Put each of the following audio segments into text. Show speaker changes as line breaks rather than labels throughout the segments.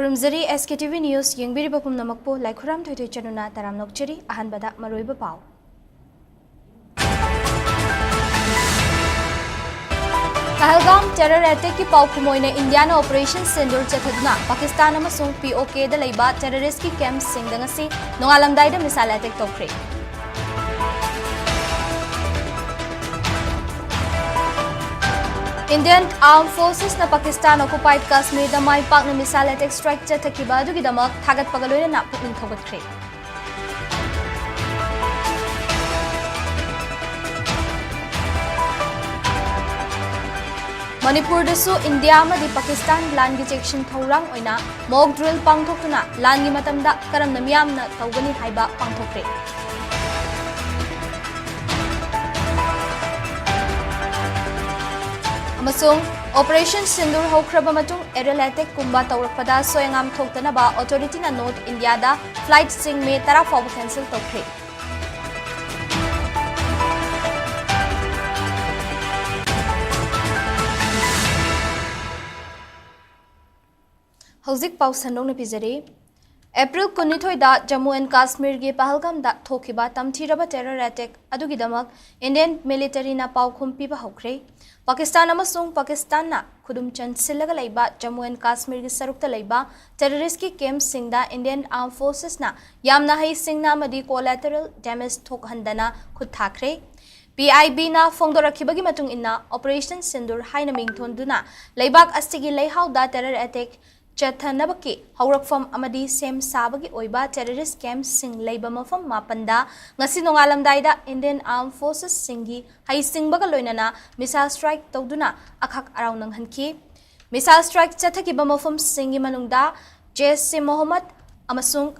खुरुमजरी SKTV News yengbiriba pumnamakpo laikhuram thoitoi chanuna taram nokchari ahanbada maroiba pau Pahalgam terror attack ki pau kumoina India na Operation Sindoor chathaduna Pakistan amasung POK da leiba terrorist ki camp sing da ngasi nongalamdai da missile attack tokre Indian Armed Forces na Pakistan occupied Kashmir da mai pak na missile attack strike chathakiba adugi damak thagat pagaloina na pukning thogatkre Manipur dasu India amadi Pakistan land gi section thorang oina mock drill pangthokna land gi matamda karamna miyamna tawgani haiba pangthokre Amasung Operation Sindoor hokraba matung aerial attack kumba tawrakpada soyangam thoktanaba authority na North India da flight sing me tara faw cancel tokre Hauzik pau sandong na pizari April 19 da Jammu and Kashmir ge Pahalgam da thokiba tamthiraba terror attack adugi damak Indian military na pau khumpi ba hokre Pakistan amasung Pakistan na khudum chan silaga laiba Jammu and Kashmir gi sarukta laiba terrorist ki camp singda Indian Armed Forces na yamna hai singna madi collateral damage thokhandana khud thakre PIB na phongdorakhibagi matung inna Operation Sindoor haina mingthonduna laibak astigi leihau da terror attack Chathanabaki, Haurakfam Amadi, Sem Sabagi Oiba, terrorist camp sing labor mafam Mapanda, Nasinongalam Daida, Indian Armed Forces Singi, Hai Sing Bagaloinana, missile strike Toduna, Akak around Hanki, missile strike Chatakiba mafam Singi Manungda, JSC Mohammed, Amasung,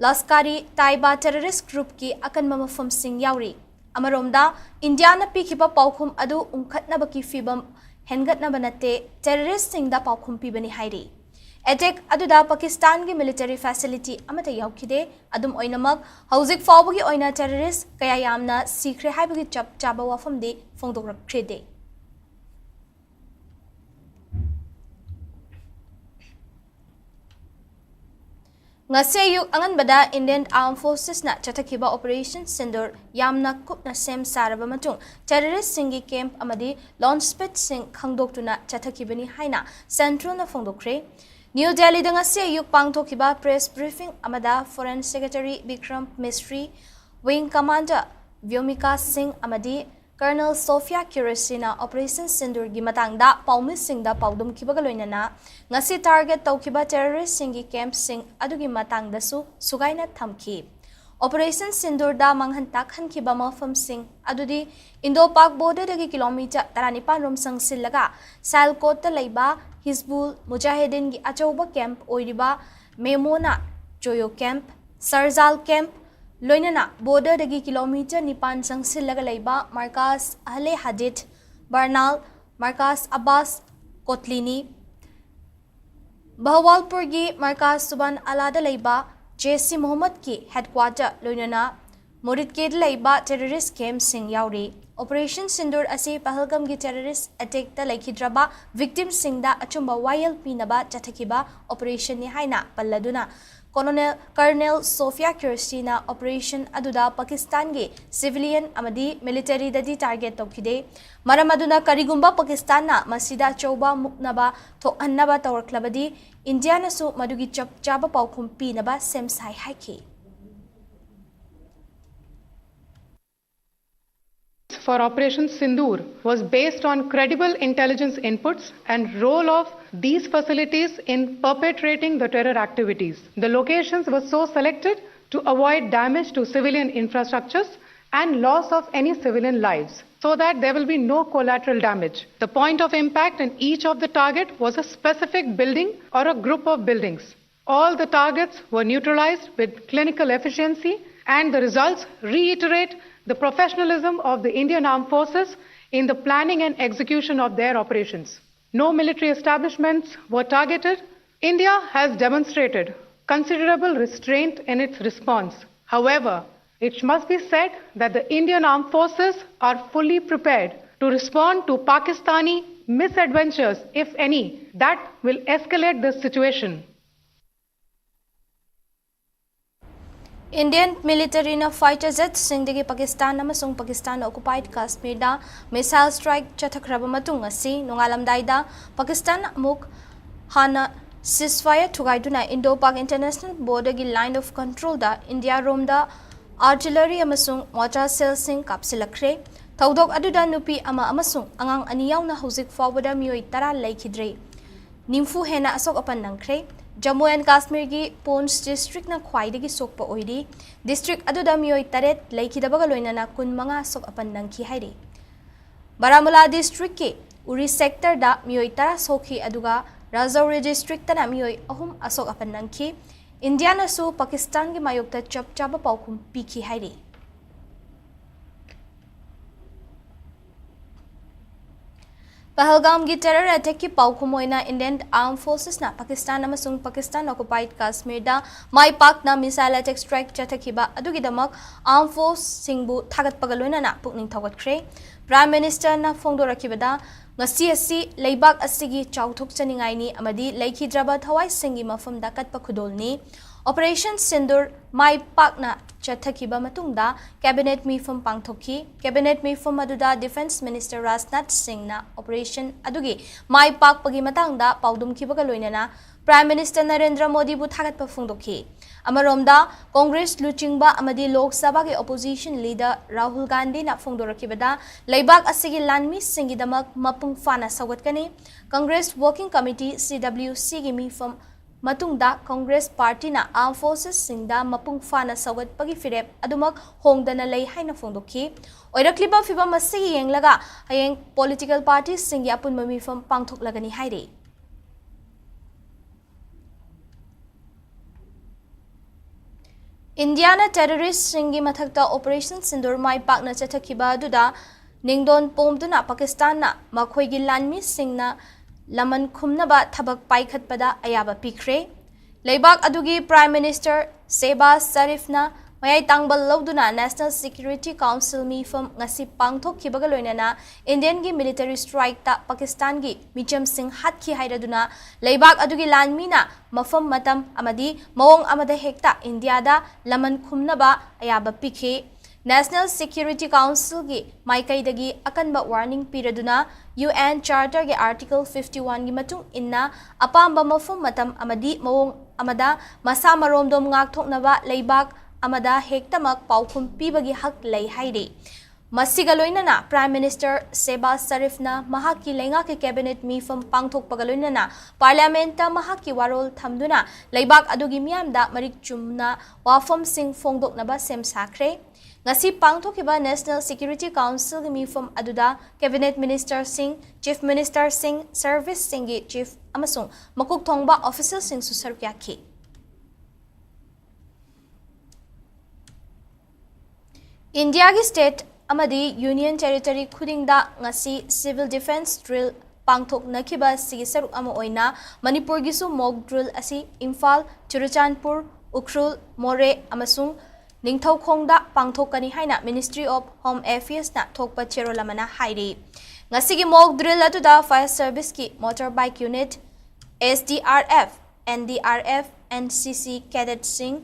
Laskari, Taiba terrorist group ki Akan Mamafam Sing Yauri, Amaromda, Indiana Pikipa Paukum Adu Unkatnabaki Fibam, Hengat Nabanate, terrorist Sing da Paukum Pibani Haidi. Attack aduda Pakistan gi military facility amata yaukide adum oinamak hauzik fawbagi oina terrorist kaya yamna sikre haibagi chap chaba wafam de phongdokrakhrede ngase yuk anganbada Indian Armed Forces na chatakhiba Operation Sindoor yamna kupna sem saraba matung terrorist singi camp amadi launchpad sing khangdoktuna chatakhibani haina central na phongdokre New Delhi da ngasi ayuk pangthokiba press briefing amada Foreign Secretary Vikram Misri, Wing Commander Vyomika Singh amadi Colonel Sophia Kirasina Operation Sindoor gi matangda Paumi Singh da paudum kibaga loinana ngasi target tawkiba terrorist singi camp sing adugi matangda su sugaina thamki Operation Sindoor da manghantak hankiba mafam sing adudi Indo-Pak border dagi kilometer 35 rom sangsillaga Salkot ta leiba Hizbul Mujahideen gi achauba camp oiriba Memona Joyo camp Sarzal camp loinana border dagi kilometer 9 sangsillaga leiba Markas Ahle Hadid Barnal Markas Abbas Kotlini Bahawalpur gi Markas Suban Alada leiba JC Mohammed ki headquarter loinana Murid ke laiba terrorist camp sing yauri Operation Sindoor asi Pahalgam gi terrorist attack ta laikhidraba victim sing da achumba wayal pinaba chathakiba operation ni haina palladuna Colonel Sophia Kirstina operation aduda Pakistan gi civilian amadi military dadi target tokide maramaduna karigumba Pakistan na masida chauba muknaba thokannaba tawraklabadi India na su madugi chap chaba paukhum pinaba semsai haiki
For Operation Sindoor was based on credible intelligence inputs and role of these facilities in perpetrating the terror activities. The locations were so selected to avoid damage to civilian infrastructures and loss of any civilian lives so that there will be no collateral damage. The point of impact in each of the target was a specific building or a group of buildings. All the targets were neutralized with clinical efficiency and the results reiterate the professionalism of the Indian Armed Forces in the planning and execution of their operations. No military establishments were targeted. India has demonstrated considerable restraint in its response. However, it must be said that the Indian Armed Forces are fully prepared to respond to Pakistani misadventures, if any, that will escalate the situation.
Indian military na fighter jets singdagi Pakistan amasung Pakistan occupied Kashmir da missile strike chathakraba matung asi nongalamdai da Pakistan amuk hana ceasefire thugaiduna Indo-Pak International Border gi line of control da India rom da artillery amasung mortar cell sing kapsilakre thaudok aduda nupi ama amasung angang ani yauna hojik fawada mioi tara laikhidre nimfu hena asok apan nangkre Jammu and Kashmir gi Poonch district na khwaidagi sokpa oiri district aduda mioi taret laikhidabaga loinana kun manga sok apan nangki hairi Baramulla district ki Uri sector da mioi tara sokhi aduga Rajouri district tana mioi ahum asok apan nangki India na su Pakistan gi mayokta chap chaba paukum piki hairi Pahalgam gi terror attack ki paukumoina Indian Armed Forces na Pakistan amasung Pakistan occupied Kashmir da mai pak na missile attack strike chathakiba adugi damak Armed Force singbu thagat pagaloina na pukning thawatkhre Prime Minister na phongdorakibada ngasi asi leibak asigi chauthok chaningai ni amadi leikhidraba thawai singi mafam da katpa khudolni Operation Sindur mai pak na chathakiba matungda cabinet mifam pangthoki cabinet mifam aduda Defence Minister Rajnath Singh na operation adugi mai pak pagi matangda paudum khibaga loinana Prime Minister Narendra Modi bu thagat pa phungdokhi amaromda Congress luchingba amadi Lok Sabha ge opposition leader Rahul Gandhi na phungdorakibada leibak asigi lanmi singi damak mapung fana sawatkani Congress Working Committee CWC gi mifam Matungda Congress Party na Armed Forces singda mapung fana sawat pagi firep adumak hongdana lay haina phongdokhi oirakliba fibam asigi yenglaga hayeng political parties singi apun mamifam pangthok lagani haire Indiana terrorist singi mathakta Operation Sindur mai pakna chathakiba aduda ningdon pomduna Pakistan na makhoi gi lanmi singna Laman khumnaba thabak paikhatpada ayaba pikre leibak adugi Prime Minister Shehbaz Sharif na mayai tangbal loduna National Security Council mifam ngasi pangthok khibaga loinana Indian gi military strike ta Pakistan gi micham sing hatkhi hairaduna leibak adugi lanmina mafam matam amadi mawong amada hekta India da laman khumnaba ayaba pikhe National Security Council gi maikai dagi akanba warning piraduna UN Charter ge Article 51 gi matung inna apamba mafum matam amadi mawong amada masa maromdom ngak thoknaba leibak amada hektamak paukhum pibagi hak lei haire masiga loinana Prime Minister Shehbaz Sharif na mahaki lenga ke cabinet mifam pangthok pagaloinana parliament ta mahaki warol thamduna leibak adugi miamda marik chumna wafam sing phongdoknaba sem sakre ngasi pangthokiba National Security Council gi mifam aduda Cabinet Minister Singh, Chief Minister Singh, Service Singh gi Chief amasung makuk thongba official sing su sarkyakhi India gi state amadi Union Territory khudingda ngasi civil defense drill pangthok nakiba sigi saruk ama oina Manipur gi su mock drill asi Imphal, Churachandpur, Ukhrul, More amasung Ningthau khongda pangthokani haina Ministry of Home Affairs na thokpa cherolamana hairi ngasigi mock drill atuda fire service ki motorbike unit SDRF NDRF NCC cadet sing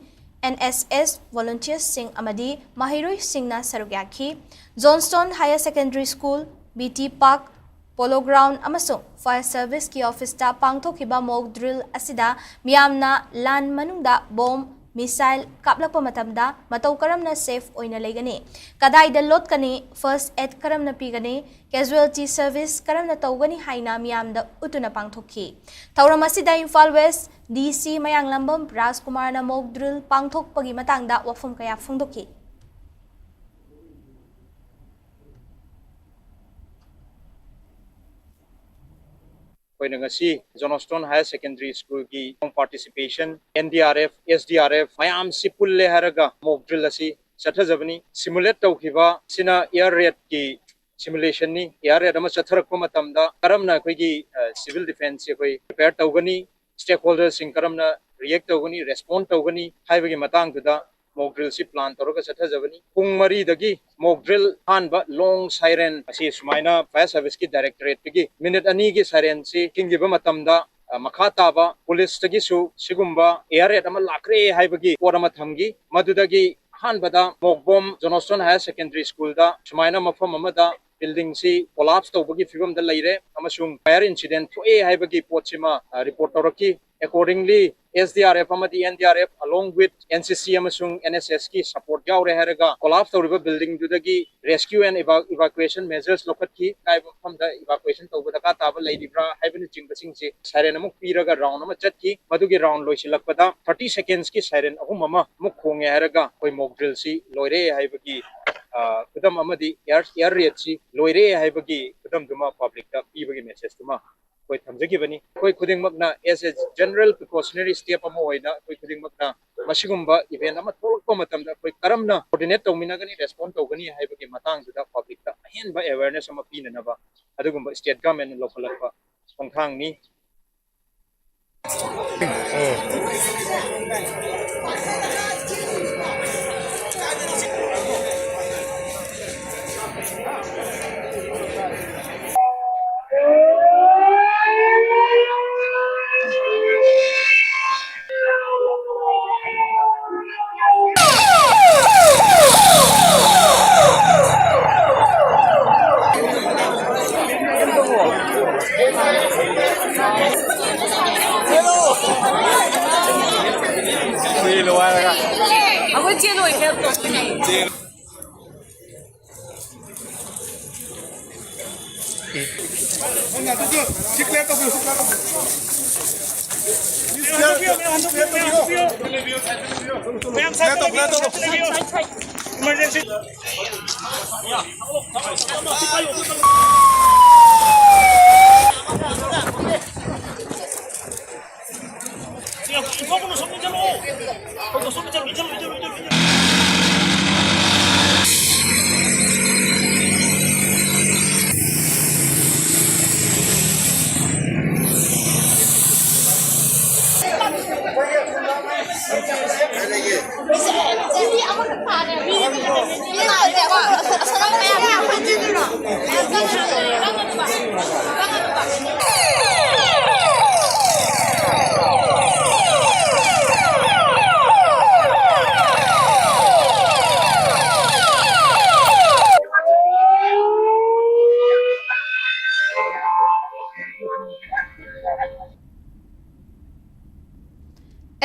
NSS volunteers sing amadi mahiroi sing na sarugyakhi Johnston Higher Secondary School BT Park Polo Ground amasung fire service ki office ta pangthokiba mock drill asida miyamna lan manungda bomb missile kaplakpa matamda matau karamna safe oina legani kadai da lot kani first aid karamna pigani casualty service karamna tawgani haina miyamda utuna pangthokhi tawramasida Imphal West DC mayang lambam Rajkumar na mock drill pangthok pagi matangda wafum kaya phungdokhi
Ngasi Johnston Higher Secondary School ki participation NDRF SDRF mayam sipulle haraga mock drill asi chathajabani simulate tawkhiba sina air raid ki simulation ni air raid ama chatharakpa matamda karamna koi gi civil defense koi prepare tawgani stakeholders sing karamna react tawgani respond tawgani haibagi matang tuda mock drill si plan toroga chathajabani pung mari dagi mock drill hanba long siren asi sumaina fire service ki directorate gi minute ani gi siren si kingiba matamda makha taba police tagi su sigumba air raid ama lakre haibagi porama thamgi madudagi hanbada mogbom Johnston Higher Secondary School da sumaina mafam amada building si collapse tawbagi figam da leire amasung fire incident thoe haibagi pochima report tawraki accordingly SDRF amadi NDRF along with NCC amasung NSS ki support yaure haraga collapse tawriba building dudagi rescue and evacuation measures lokat ki kaiba from the evacuation tawbada ka taba leidibra haibani jingbasing si siren amuk piraga round ama chat ki madugi round loisilakpada 30 seconds ki siren ahum ama muk khonge haraga koi mock drill si loire haibagi kudam amadi air raid si loire haibagi kudam duma public ta pibagi message tuma koi thamjagi bani koi khuding makna as a general precautionary step ama hoina koi khuding makna masigumba event ama tholokpa matamda koi karamna coordinate tawmina gani respond tawgani haibagi matang da public ta ahenba awareness ama pinanaba adugumba state government lokalakpa khongthang ni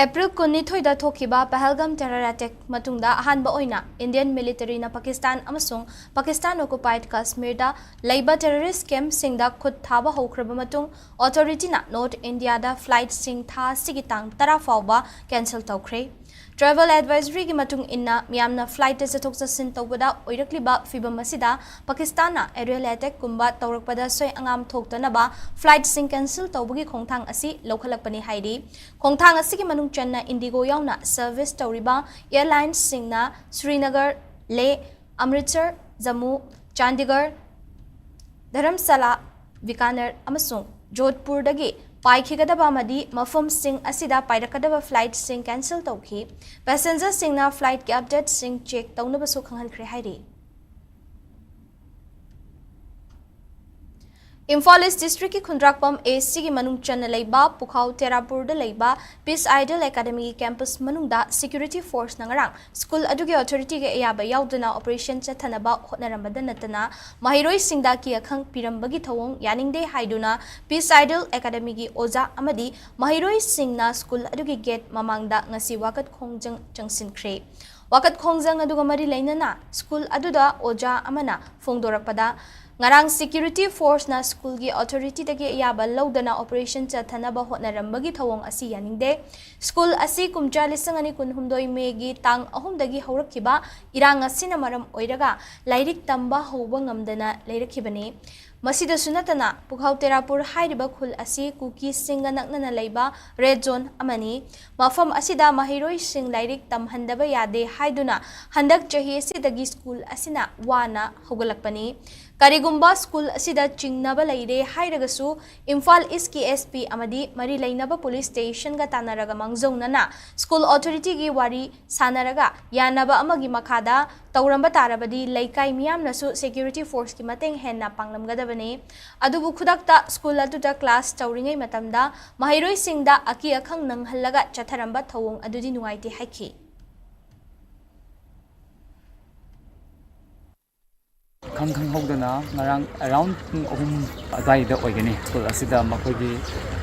April 19 da thokiba Pahalgam terror attack matungda ahanba oina Indian military na Pakistan amasung Pakistan occupied Kashmir da leiba terrorist camp singda khut thaba hokraba matung authority na North India da flight sing tha sigitang tara fawba cancel tawkhre travel advisory gi matung inna miyamna flight jathok jasin tawbada oirakliba fibam asida Pakistan na aerial attack kumba tawrakpada soi angam thoktanaba flight sing cancel tawbagi khongthang asi lokhalakpani haidi khongthang asi gi manung channa Indigo yauna service tawriba airlines singna Srinagar Leh Amritsar Jammu Chandigarh Dharamsala Bikaner amasung Jodhpur dagi Paikhigadaba madi mafum sing asida pairakadaba flight sing cancel tawki passenger singna flight ki update sing check tawnaba su khanghankhre hairi Imphal district ki Khundrakpam AC ki manung channa leiba Pukhau Terapur da leiba Peace Idol Academy campus manungda security force nangarang school adugi authority ge ayaba yauduna operation chathanaba hotnaramada natana mahiroi singda ki akhang pirambagi thawong yaningde haiduna Peace Idol Academy gi oja amadi mahiroi singna school adugi gate mamangda ngasi wakat khongjang changsinkhre wakat khongjang aduga mari leinana school aduda oja amana phongdorakpada ngarang security force na school gi authority dagi yaba laudana operation chathanaba hotnarambagi thawong asi yaningde school asi kumcha lisangani kunhumdoi megi tang ahum dagi haurakhiba irang asina maram oiraga lairik tamba hoba ngamdana leirakhibani masida sunatana Pukhau Terapur hairiba khul asi kuki singa naknana leiba red zone amani mafam asida mahiroi sing lairik tamhandaba yade haiduna handak chahi asidagi school asina wana hogalakpani Karigumba school asida chingnaba leire hairagasu Imphal East ki SP amadi mari leinaba police station ga tanaraga mangjongnana school authority gi wari sanaraga yanaba amagi makhada तौरंबा तारबदी लैकाई मियामनसु security force की मतंग हेन्ना पांगलमगदबने अदुबु खुदकता स्कूल अदुदा क्लास तौरिंगै मतमदा महिरोई सिंगदा अकी अखंग नंगहल्लगा चथरंबा थौंग अदुदी नुंगाइते हाइखि
खंग खंग होदना ngarang around ohum adai da oigani school asida makogi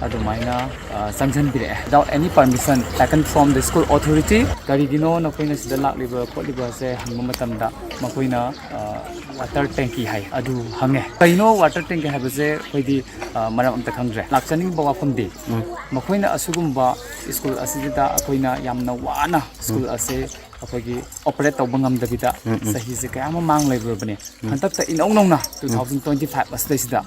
adumaina sanjan bire without any permission taken from the school authority karigino nakoina sida lakliba kholiba se hangma matamda makoina water tanki hai adu hange kaino water tanki habase koidi maram amta khangre lakchaning ba wafam de makoina asugumba school asida akoina yamna wana school ase अखोगी operate तब ngam सही से क्या मांग लेबने हंतक इनौ नौना 2025 असदा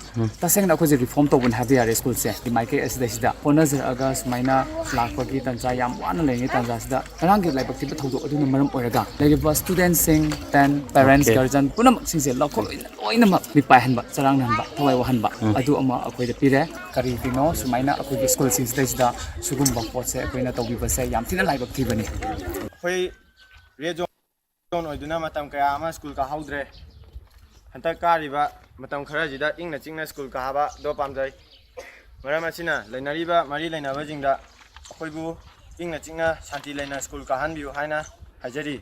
तसेंग अखोजे reform तबन हाबे यार school से माइके असदा ओनजर अगस्त माइना लाखपगी तंजा याम वाना लेंगे तंजा सदा रंग के लाइबक तिब थौदो अदुन मरम ओरगा लेबा स्टूडेंट सिंग टेन पेरेंट्स गार्जियन पुनम सिंसे लखो लोइनम लिपाय हनबा चरांग हनबा थवाय वहनबा अदु अमा अखोइदे पिरे करी दिनो सुमाइना अखोगी स्कूल सिंग सदा सुगुम बपोट से अखोइना तौबिबसे याम थिना लाइबक थिबनी
अखोई रे जोन ओइदुना मतम कया अमा स्कूल का हाउद्रे हंतक कारिबा मतम खराजिदा इंगना चिंगना स्कूल का हाबा दो पामजै मरम असिना लैनारिबा मरी लैनाबा जिंगदा अखोइबु इंगना चिंगना शांति लैना स्कूल का हानबिउ हाइना हाजरी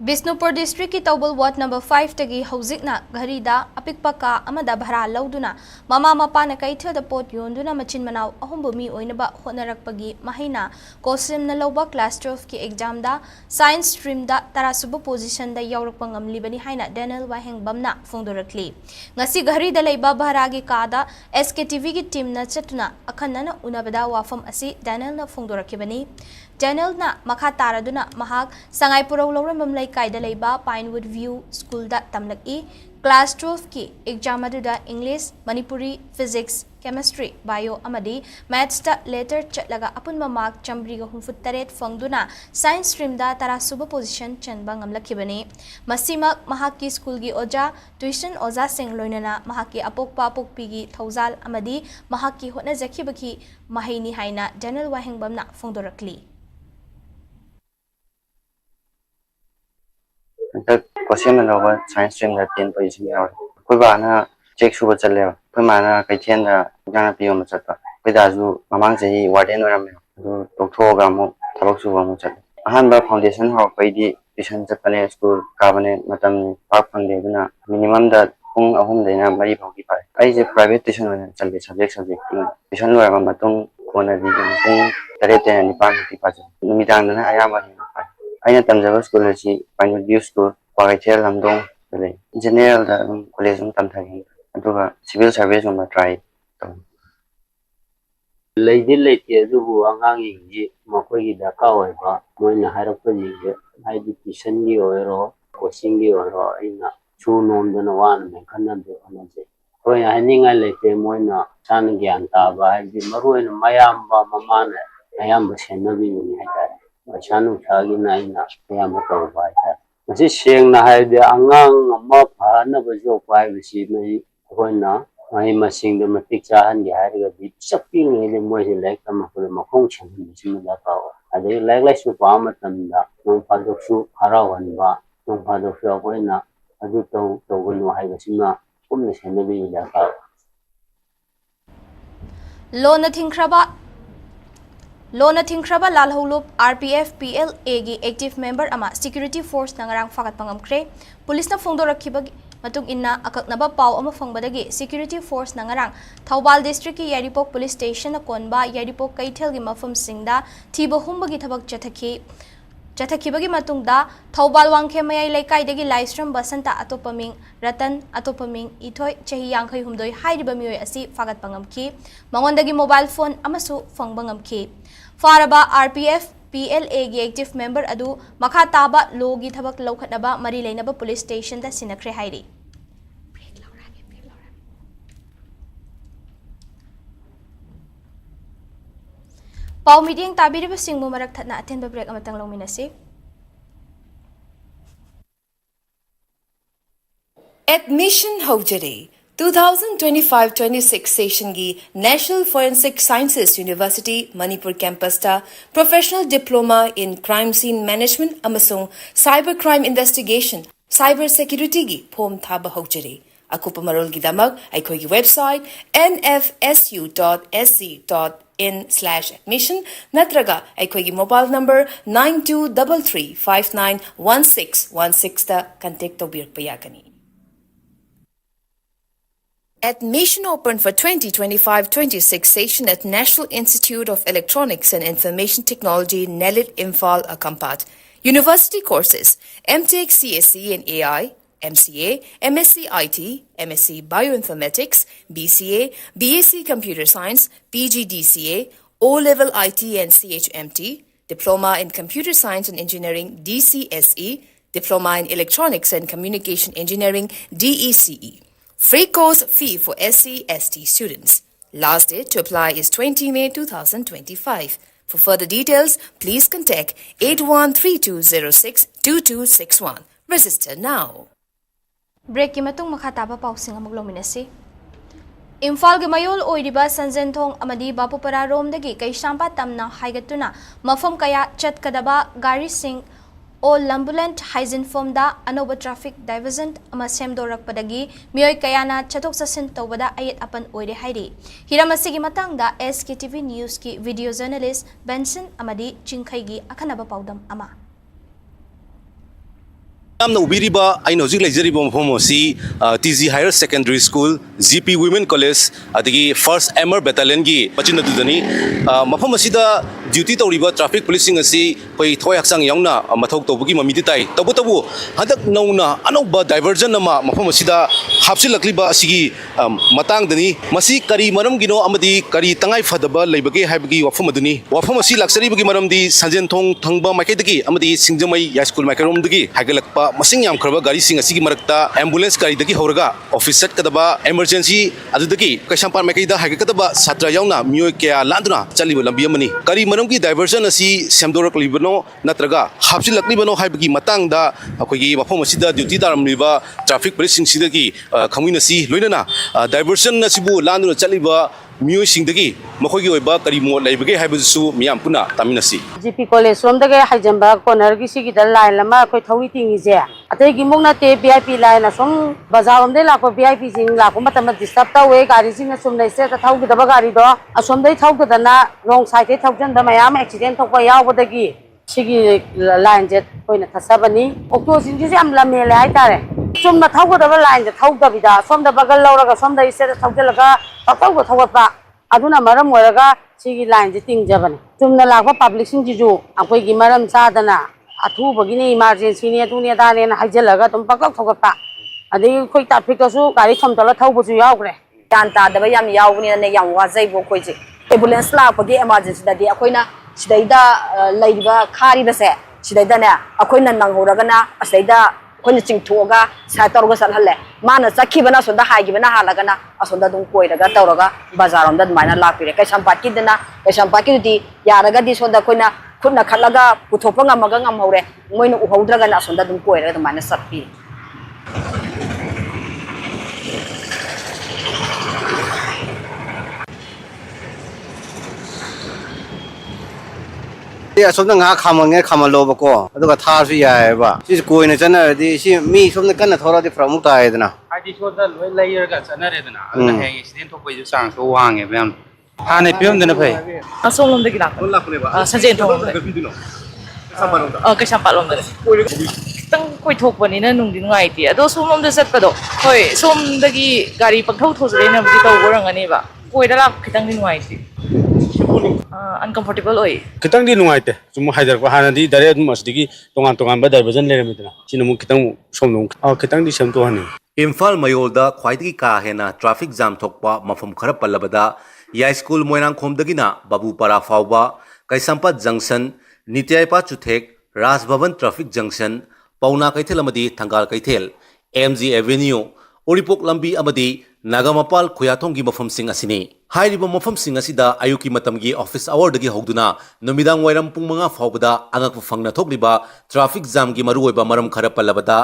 बिष्णुपुर डिस्ट्रिक्ट की तौबल वार्ड नंबर 5 तगी हौजिकना घरीदा अपिकपा का अमदा भरा लौदुना ममा मपाना कैथेलदा पोट योंदुना मचिन मनाव अहुंबु मी ओइनबा होनरकपगी महिना कोसिमना लौबा क्लास 12 की एग्जाम दा साइंस स्ट्रीम दा तरासुब पोजीशन दा यौरकपा ngamlibani haina Daniel Waheng bamna फोंदोरकली ngasi घरीदा लेबा भरागी कादा SKTV की टीम ना चतुना अखन्नना उनबदा वाफम असि Daniel ना फोंदोरकिबनी Daniel na makha taraduna mahak sangai purau lawrambam laikaida leiba Pinewood View School da tamlaki class 12 ki exam aduda English, Manipuri, Physics, Chemistry, Bio amadi Maths da later chatlaga apunma mark chambriga humfutaret fangduna Science stream da tara suba position chanba ngamlakibani masimak mahaki school gi oja tuition oja sing loinana mahaki apokpa apokpi gi thauzal amadi mahaki hotna jakhibaki mahaini haina Daniel Wahengbamna fongdorakli
question लगा science stream दा 10 position याव कोई बाना check सुबह चले कोई माना कैथेन दा जाना पियो म चता कोई दाजु ममांग जही वार्डन वरम दो तोथोगा मु थबक सुबह मु चले अहानबा फाउंडेशन हो पैदी ट्यूशन चपने स्कूल काबने मतम पाक फंदे दुना मिनिमम दा पुंग अहुम देना मरी भौकी पाए आई जे प्राइवेट ट्यूशन वन चले सब्जेक्ट ट्यूशन वरम मतुंग कोना दी पुंग तरे ते निपान की पास निमिदांग ना आयामा अगर तमजब स्कूल पाइनवुड व्यू स्कूल क्वाइथेल लमदोंग जनरल कॉलेज तमथागी सिविल सर्विस ट्राई
लेदे लेते अदुबु आंगांगी मखोगी दका होइबा मोइना हारपजिगे हाइदि ट्यूशन गी ओइरो कोचिंग गी ओइरो आइना छु नोमदना वान मे खन्नदे खनजे होय हानिंगा लेते मोइना सान ज्ञान ताबा हाइदि मरोइना मयामबा ममाना मयामबा सेनबिनि हाइतारे Chanu chagi na ina ya mo to ba ta masi seng na hai de angang ma pha na ba jo pai bi si mai ko na mai ma sing de ma tik cha han ya ga bi chap pi nge le mo ji lai ka ma ko ma khong chen ni si ma ka wa ade lai lai su pa ma tam da mo pha do su hara wan ba mo pha do su ko na adu to ko no hai ga si ma kum ne sen bi ya ka
Lona Thingkraba Lalholup RPF PLA gi active member ama security force nangarang fakat pangamkre police na phongdorakhibagi matung inna akaknaba pau ama fangbadagi security force nangarang Thaubal district ki Yaripok police station na konba Yaripok kaithel gi mafam singda thiba humbagi thabak chathakibagi matungda Thaubal wangkhe mayai laikai dagi Laistram Basanta atopaming Ratan atopaming ithoi chahi yangkhai humdoi hairiba mioi asi fakat pangamki mangondagi mobile phone amasu fangbangamki Faraba RPF PLA gi active member adu makha taba logi thabak laukhatnaba mari leinaba police station da sinakre hairi Pau meeting tabiriba singmu marak thatna attend break amatang longminasi
Admission hojare 2025-26 session gi National Forensic Sciences University Manipur campus ta Professional Diploma in Crime Scene Management amasung Cybercrime Investigation Cyber Security gi form thaba hojari. Akupa marol gi damak aikoi gi website nfsu.sc.in/admission natraga aikoi gi mobile number 9233591616 ta contact tobir payakani. Admission open for 2025-26 session at National Institute of Electronics and Information Technology, NELIT, Imphal, Akampat. University courses, MTech CSE in AI, MCA, MSc IT, MSc Bioinformatics, BCA, BSc Computer Science, PGDCA, O-Level IT and CHMT, Diploma in Computer Science and Engineering, DCSE, Diploma in Electronics and Communication Engineering, DECE. Free course fee for SC/ST students. Last date to apply is 20 May 2025. For further details, please contact 8132062261. Register now.
Break ki matung makha taba pausing amuk lominasi. Imphal ge mayol oiriba sanjenthong amadi bapupara rom dagi kaisamba tamna haigatuna mafam kaya chatkadaba gari sing o lambulant haizen form da anoba traffic diversion ama semdorak padagi mioi kayana chatok sasin tawada ayat apan oire hairi hiramasi gi matang da SKTV News ki video journalist Benson amadi chingkhai gi akhanaba paudam ama
Namna ubiriba ay nozik lejeriba maphomosi TZ Higher Secondary School GP Women College adigi First Amer Battalion gi pachina dudani maphomasida duty tawriba traffic policing asi koi thoi haksang yauna mathok tobugi mamidi tai tabu hadak nauna anoba diversion nama maphomasida hapsilakliba asigi matang dani masi kari maram gino amadi kari tangai fadaba leibage haibagi wafhamaduni wafhamasi laksari bagi maram di sanjen thong thangba maikaidagi amadi singjamai high school maikarom dagi hagalakpa masing yam khraba gari sing asigi marakta ambulance gari dagi horaga office set kadaba emergency adudagi kaisampar mekaida hagakadaba satra yauna mioi kya landuna chaliba lambi amani kari maramgi diversion asi semdorak libano natraga hapsilaklibono haibagi matangda akoigi mafom asida duty daramliba traffic police sing sidagi khamuinasi loinana diversion asibu landuna chaliba mioi singdagi makhoi gi oiba kari mo leibage haibusu miyam puna taminasi
GP College somdage haijamba corner gi sigi dal line lama koi thawi tingi je atei gi mungna te VIP line na som bazar omde la ko VIP sing la ko matam disturb ta we gari sing sum nei se ta thau gi daba gari do asom dei thau da na wrong side thau jan da mayam accident thau pa yaw bodagi sigi line je koi na thasabani okto sing ji am la me le ai tare sum na thau da line je thau da bida som da bagal lauraga som dei se thau jalaga thau ko thau pa aduna maram moraga sigi line je ting jabane tumna lakwa public sing ju akoi gi maram sadana athu bagini emergency ne tu ne da ne haijalaga tum pakak thogapa adi khoi traffic su gari thamtala thaubu ju yaugre
dan ta da yam yaugni ne yam wa jai bo khoi ji ambulance la pagi emergency da di akoina sidaida laiba khari da se sidaida ne akoina nanghoraga na asaida koina chingthoga sa torga salhalle mana chakhibana sonda haigibana halagana asonda dum koiraga tawraga bazarom da maina lakpire kai sampaki di yaraga di sonda koina khutna khalaga puthopa ngamaga ngamhore moina uhaudraga na sonda dum koiraga maina satpi
asomna nga khamange khamalo bako aduga thasu yae ba si koina chana di si mi somna kana thora di from ta edna
adi soda loi layer ga chana redna adna hang accident thok pai sang so wange bam hane pyom dena phai
Asolom de gila. Sajen thong. Kasampalom de. Tang koi thok pani na nung din ngai ti ado somom de sat pado hoi som dagi gari pakthau thosre na bi taw gorang ani ba koi da lap khitang din ngai ti uncomfortable oi
kitang di nungai te sum haidar ko hana di dare dum asdigi tongan ba diversion le remidna chinamu kitang somnung kitang di sem to hani
Imphal mayolda khwaidagi ka hena traffic jam thokpa mafam khara pallabada ya school moirang khomdagina babu para fawba kaisampat junction nityaipa chuthek Raj Bhavan traffic junction pauna kaithel amadi thangal kaithel MG Avenue Oripok lambi amadi Nagamapal Khuyatonggi mafam sing asini hairiba mafam sing asida ayuki matamgi office hour dagi hogduna numidang wairam pung manga fawbada angak phangna thokliba traffic jam gi maru oiba maram khara pallabada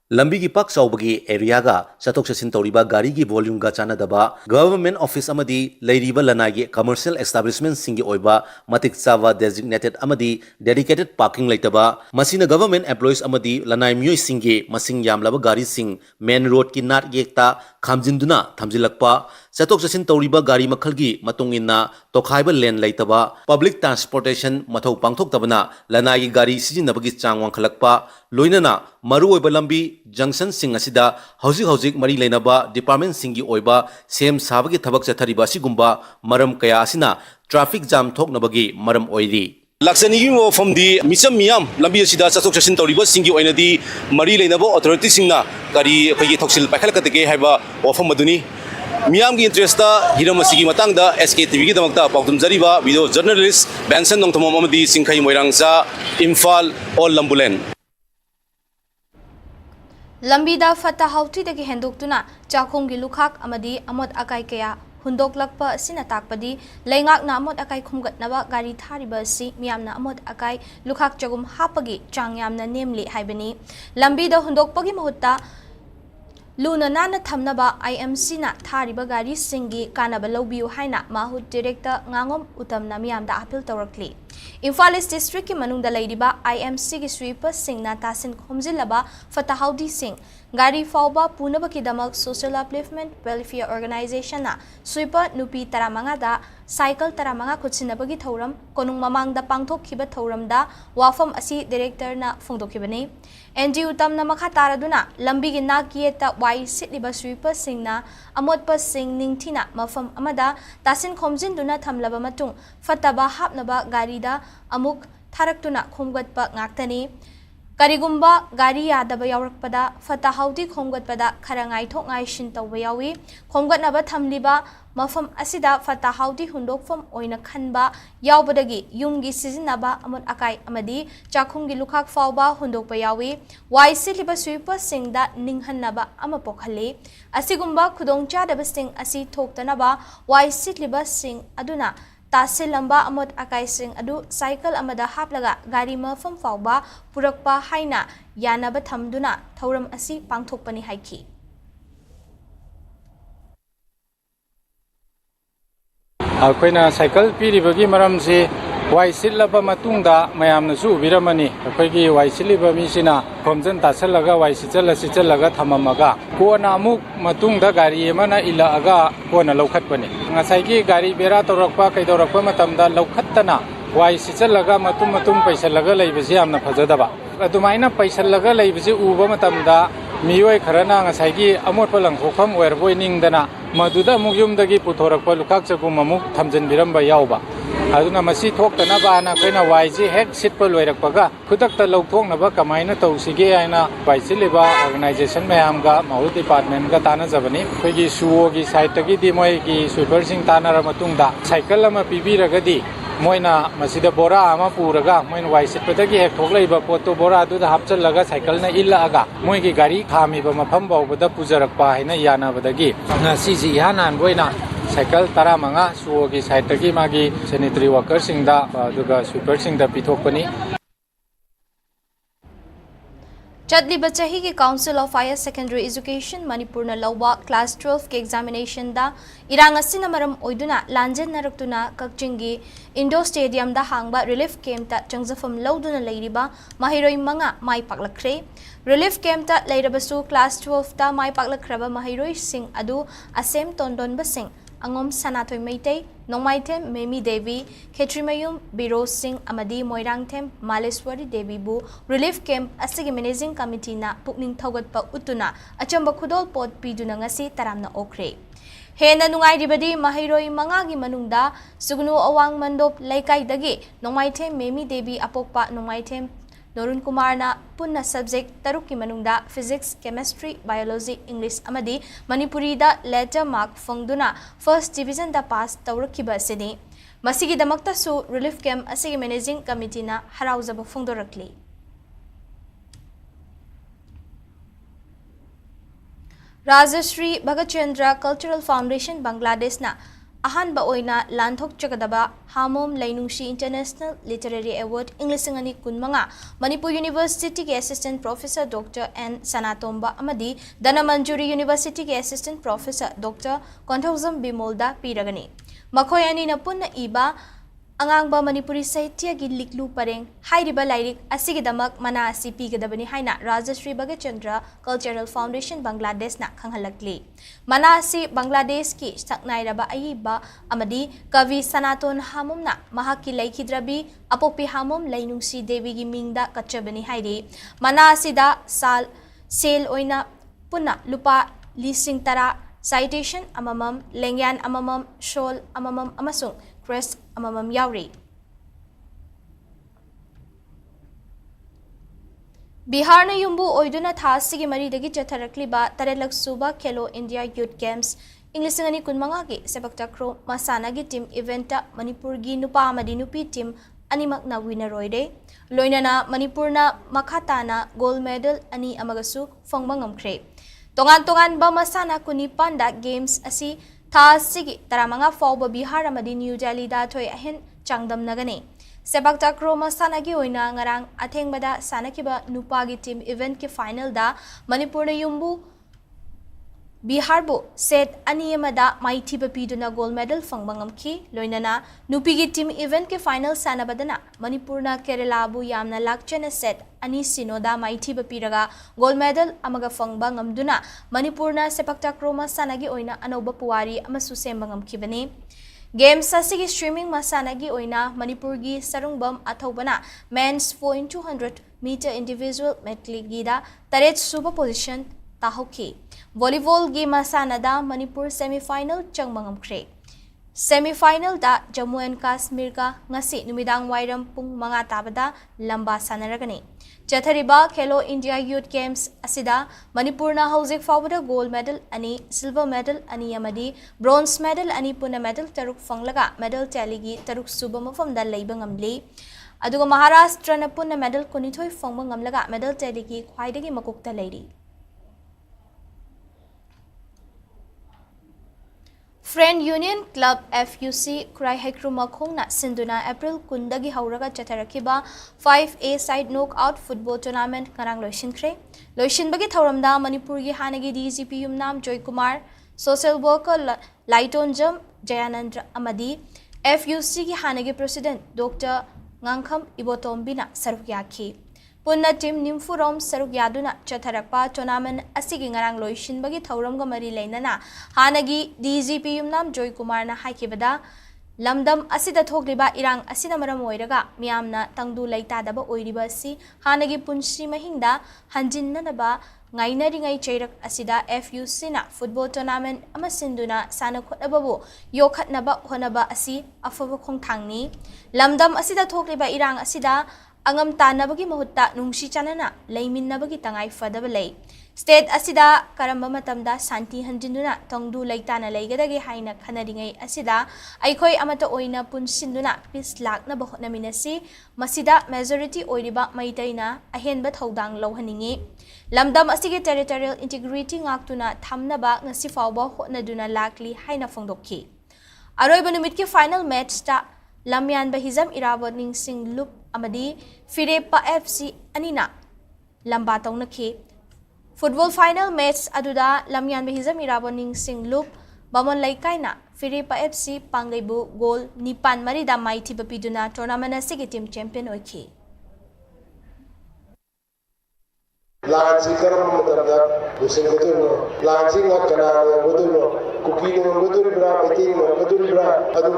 lambi gi pak saubagi area ga satok sasin toriba gari gi volume ga chana daba government office amadi leiriba lanai gi commercial establishment singi oiba matik chawa designated amadi dedicated parking laitaba masina government employees amadi lanai myoi singi masing yamlaba gari sing main road ki nat yekta khamjinduna thamjilakpa satok sasin toriba gari makhal gi matungina tokhaiba len laitaba public transportation mathau pangthok tabana lanai gi gari sijinabagi chang wangkhalakpa loinana maru oiba lambi junction sing asida hauzik mari leinaba department singi oiba sem sabagi thabak chathariba sigumba maram kaya asina traffic jam thoknabagi maram oidi Laksani mo from the misam miyam lambi asida satok sasin toriba singi oinadi mari leinaba authority singna gari khoi thoksil pakhal katege haiba ofam maduni miyam gi interest ta hiram asigi matang da SKTV gi damakta pawtum jariba video journalist Benson nongthomom amadi singkhai moirangsa Imphal all lambulen
Lambida fata hauti dagi hendoktuna chakhom gi lukhak amadi amot akai kaya hundoklakpa sina takpadi leingak na amot akai khumgatnaba gari thariba si miyamna amot akai lukhak chagum hapagi changyamna nemli haibani lambida hundokpagi mahutta Luna nana thamnaba IMC na thariba gari singi kanaba lobiu haina mahut director ngangom utamna miyamda appeal tawrakli Imphal East District ki manungda leidiba IMC ki sweeper singna tasin khomjilaba Fatahaudi Singh gari fauba punaba ki damak social upliftment welfare organization na sweeper nupi taramanga da cycle taramanga khutsinabagi thoram konung mamangda pangthok khiba thoram da wafam asi director na phongdokhibani NGO tamna makha taraduna lambi gi nakieta wai sitliba sweeper singna amotpa sing ningthina mafam amada tasin khomjinduna thamlaba matung fataba hapnaba gari da amuk tharaktuna khomgatpa ngaktani Karigumba gari yadaba yawrakpada Fatahaudi khomgatpada kharangai thok ngai shin tawba yawi khomgatnaba thamliba mafam asida Fatahaudi hundokfam oina khanba yawbadagi yumgi sizinaba amot akai amadi chakhumgi lukhak fawba hundokpa yawi waisi liba sweeper singda ninghannaba amapokhali asigumba khudongchadaba sing asi thoktanaba waisi liba sing aduna Tasil lamba amot akai sing adu cycle amada haplaga gari mafam fawba purakpa haina yanaba thamduna thauram asi pangthokpani haiki
Akoina cycle piribagi maramsi waisilaba matungda mayamna su biramani akoigi waisiliba misina khomjan tasalaga waisichalaga thamamaga kona amuk matungda gari emana ila aga kona laukhatpani ngasaigi gari bera torakpa kaidorakpa matamda laukhattana waisichalaga matum paisalaga leibasi amna phajadaba adumaina paisalaga leibasi uba matamda miyoi kharana ngasaigi amotpa langthokpham oirboi ningdana maduda amuk yumdagi puthorakpa lukhak chagum amuk thamjan biramba yauba aduna masi thoktanaba na kaina waiji hek sitpa loirakpaga khudakta lauthoknaba kamaina tawsige aina waisiliba organization mayamga mahu department ga tana jabani khoigi suo gi site tagi di moi gi sweeper sing tanara matungda cycle ama pibiragadi moina masida bora ama puraga moina waisitpadagi hek thokleiba poto bora adu da hapchalaga cycle na illa aga moi gi gari khami ba mafam bawbada pujarakpa haina yanabadagi na siji hanan boina cycle taramanga suogi site tagi magi sanitary workers singda aduga sweeper singda pithokpani
Chadliba chahi ki Council of Higher Secondary Education Manipur na lawba class 12 ke examination da irang asina maram oiduna lanjen naraktuna kakchingi Indo Stadium da hangba relief camp ta changjafam lawduna leiriba mahiroi manga mai paklakre relief camp ta leirabasu class 12 ta mai paklakraba mahiroi sing adu asem tondon basing angom Sanatoy Meitei Nongmaithem Memi Devi Khetrimayum Biro Singh Amadi Moirangthem Maleswari Devi bu relief camp asigi managing committee na pukning thogatpa utuna achamba khudol pot piduna ngasi taramna okre hena nungai ribadi mahiroi mangagi manungda sugnu awang mandop laikai dagi Nongmaithem Memi Devi apokpa Nongmaithem Norun Kumar na punna subject taruk ki manungda physics, chemistry, biology, English amadi Manipuri da letter mark fongduna first division da pass tawrakiba asini masigi damakta su relief camp asigi managing committee na harauzaba fongdorakli Rajashri Bhagat Chandra Cultural Foundation Bangladesh na अहानबा ओइना लांथोक चगदबा हामोम लैनुंगशी international literary award इंग्लिसिंगनी कुनमंगा Manipur University के assistant professor doctor N Sanatomba अमदी धनमंजूरी यूनिवर्सिटी के असिस्टेंट प्रोफेसर डॉक्टर कोंथौजम बिमोलदा पीरगनी मखोय अनिना पुन्ना इबा अंगांगबा मणिपुरी साहित्य की लिखलू परेंग हाइरिबा लाइरिक असिगिदमक मना असि पीगदबनी हाइना राजश्री बगचंद्र कल्चरल फाउंडेशन बांग्लादेश ना खंगहलकली मना असि बांग्लादेश की सकनाइरबा अयिबा अमदी कवि सनातोन हामुमना महाकी लैखिद्रबी अपोपी हामुम लैनुंगसी देवी की मिंगदा कच्चबनी हाइरी मना असिदा साल सेल ओइना पुन्ना लुपा लिसिंग तरा साइटेशन अममम लेंग्यान अममम शोल अममम अमसुंग क्रेस्ट अममम यावरी बिहार ने युम्बु ओइदुना थासिगी मरीदगी चथरक्लिबा तरेलक सुबा खेलो इंडिया यूथ गेम्स इंग्लिश अंगनी कुनमंगा की सेपक तक्रो मसाना की टीम इवेंट मणिपुर की नुपा अमदी नुपी टीम अनिमकना विनर ओइदे लोइनना मणिपुरना मखाताना गोल्ड मेडल अनि अमगसु फंगबा ngमख्रे तोगान तोगान बा मसाना कुनिपांदा गेम्स असि थासिगी तरामंगा फाउबा बिहार अमदी न्यू दिल्ली दा थोय अहेन चांगदम नगने सेपक तक्रो मसाना की ओइना ngarang अथेंगबदा सानकिबा नुपा की टीम इवेंट के फाइनल दा मणिपुर ने युम्बु बिहार बो सेट अनियमदा माइथिबा पीदुना गोल्ड मेडल फंगबा ngमखी लोइनना नुपी की टीम इवेंट के फाइनल सानबदना मणिपुरना केरला बु यामना लाक्चना सेट अनि सिनोदा माइथिबा पीरगा गोल्ड मेडल अमगा फंगबा ngमदुना मणिपुरना सेपक्टाक्रो मसानागी ओइना अनौबा पुवारी अमसु सेंबा ngमखिबने गेम्स असिगी स्ट्रीमिंग मसानागी ओइना मणिपुर की सरुंगबम अथौबना मेंस 4x200 मीटर इंडिविजुअल मेडलीगीदा तरेत सुबा पोजीशन ताहोखी वॉलीबॉल की मसानादा मणिपुर सेमीफाइनल चंगमंगमख्रे सेमीफाइनल दा जम्मू एंड कश्मीर का ngasi नुमिदांग वाइरम पुंग मंगा ताबदा लंबा सानरगने चथरिबा खेलो इंडिया यूथ गेम्स असिदा मणिपुरना हौजिक फावदा गोल्ड मेडल अनि सिल्वर मेडल अनि अमदी ब्रोंज मेडल अनि पुना मेडल तरुक फंगलगा मेडल टैलीगी तरुक सुबा मफमदा लैबा ngमली अदुगा महाराष्ट्रना पुना मेडल कुनिथोय फंगबा ngमलगा मेडल टैलीगी ख्वाइदगी मकुकता लैरी फ्रेंड यूनियन क्लब FUC क्राई हैक्रू मखोंगना सिंधुना अप्रैल कुंदगी हौरगा चथरखिबा 5A side knockout football tournament ngarang लोइसिनख्रे लोइसिनबगी थौरमदा मणिपुर की हानगी DGP Yumnam Joy Kumar social worker Laitonjam Jayanandra अमदी FUC की हानगी प्रेसिडेंट डॉक्टर ngankham इबोतोंबिना सरुक याखी पुन्ना टीम निम्फुरोम सरुक यादुना चथरकपा टूर्नामेंट असिगी ngarang लोइसिनबगी थौरमगा मरी लेनना हानगी DGP युमनाम जॉय कुमार ना हाइकिबदा लमदम असिदा थोकलिबा इरांग असिना मरम ओइरगा मियामना तंगदु लैतादबा ओइरिबा असि हानगी पुंसि Mahinda हंजिन्ननबा ngainari chairak asida FUC na football tournament ama sinduna sana khotnababo yokhatnaba honaba asi afaba khongthangni lamdam asida thokliba irang asida angam tanabagi mahutta nungsi chanana leiminnabagi tangai fadaba lei state asida karamba matamda santi hanjinduna tongdu leitana leigadagi haina khanaringai asida aikhoi amata oina punsinduna peace lakna bahotna minasi masida majority oiriba maitaina ahenba thodang lohhaningi lamdam asigi territorial integrity ngaktuna thamnaba ngasi fawba hotnaduna lakli haina fongdokhi aroiba numit ki final match ta lamyan bahizam irawaning sing loop amadi firepa FC anina lamba tawnakhi football final match aduda lamyan bahizam irawaning sing loop bamon laikaina firepa FC pangaibu goal nipan marida maiti bapiduna tournament asigi team champion oikhi
Lansi karam matamda dusin gotuno lansi ngakana gotuno kukini gotuno bra meeting gotuno bra adu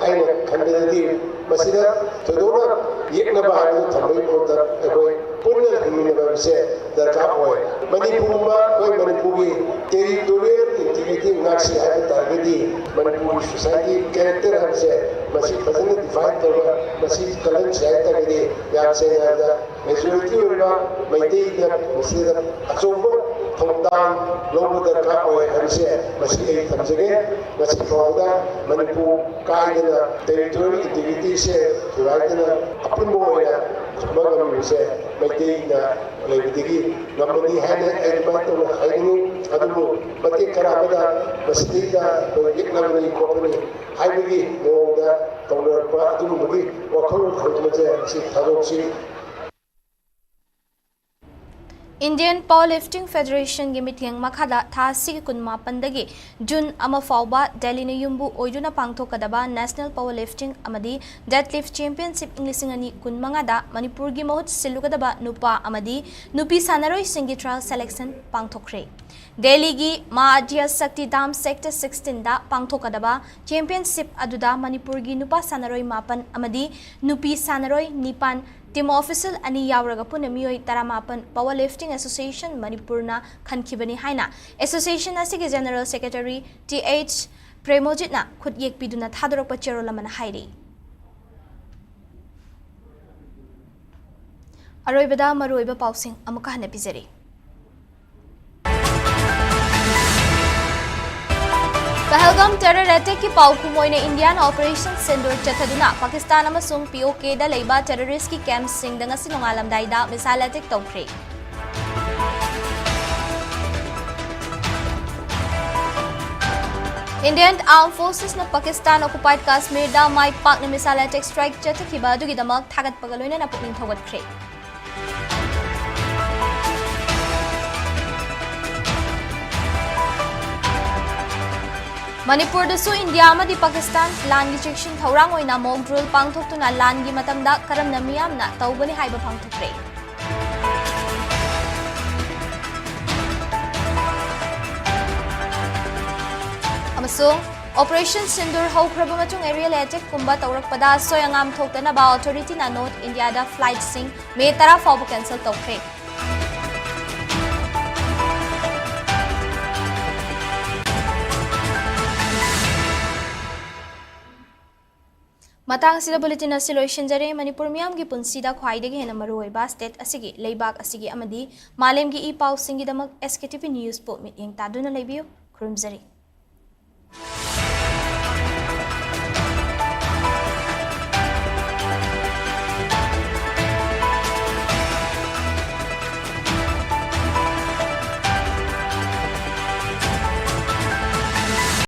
aina khandedi masida todona yekna bahani thambai bota ekoi punna himine babse darka hoy manipurma koi manipugi territorial integrity ngakshi hai targedi manipuri society character hamse masi fazana define karwa masi kalan chai targedi yam se majority orga maitei da masida achomba thongdang lobda ka oi harise masi ei thamjage masi fawda Manipur kaidana territory integrity se raidana apun boya magam se maiteina leibidigi namani hane edmato haini adu mate karabada masida yeknamani kopani haibigi moda tawrpa adu mugi wakhol khotmaje si thadoksi
Indian Powerlifting Federation gi mitheng makhada tha sig kunma pandagi June ama fawba Delhi na yumbu oiduna pangthokadaba National Powerlifting amadi Deadlift Championship inglising ani kunmanga da Manipur gi mahut silukadaba nupa amadi nupi sanaroi singi trial selection pangthokre Delhi gi Maadya Sakti Dam Sector 16 da pangthokadaba championship aduda Manipur gi nupa sanaroi mapan amadi nupi sanaroi nipan Team official ani yauraga puna miyoi taramapan Powerlifting Association Manipurna khankibani haina Association asigi General Secretary TH Premojitna khut yekpiduna thadorokpa cherolamana hairi Aroibada maroiba pausing amuka hane pizeri Pahalgam terror attack ki paukumoina Indian Operation Sindur chathaduna Pakistan amasung POK da leiba terrorist ki camp sing da ngasi nongalam daida missile attack tawkhre Indian Armed Forces na Pakistan occupied Kashmir da mai pak na missile attack strike chathakhiba adugi damak thagat pagaloina na pukling thogatkhre Manipur dasu India amadi Pakistan land gi section thorang oina mock drill pangthoktuna land gi matamda karamna miyamna tawbani haiba pangthokre amasung Operation Sindur haukraba matung aerial attack kumba tawrakpada soyangam thoktana ba authority na North India da flight sing May 10 fawba cancel tawkhre Matang sila bulletin na solution jare Manipur miyam gi punsida khwaidagi hena maruoiba state asigi leibak asigi amadi malem gi ipaw singi damak SKTV news po mityeng taduna lebiyo khurumjari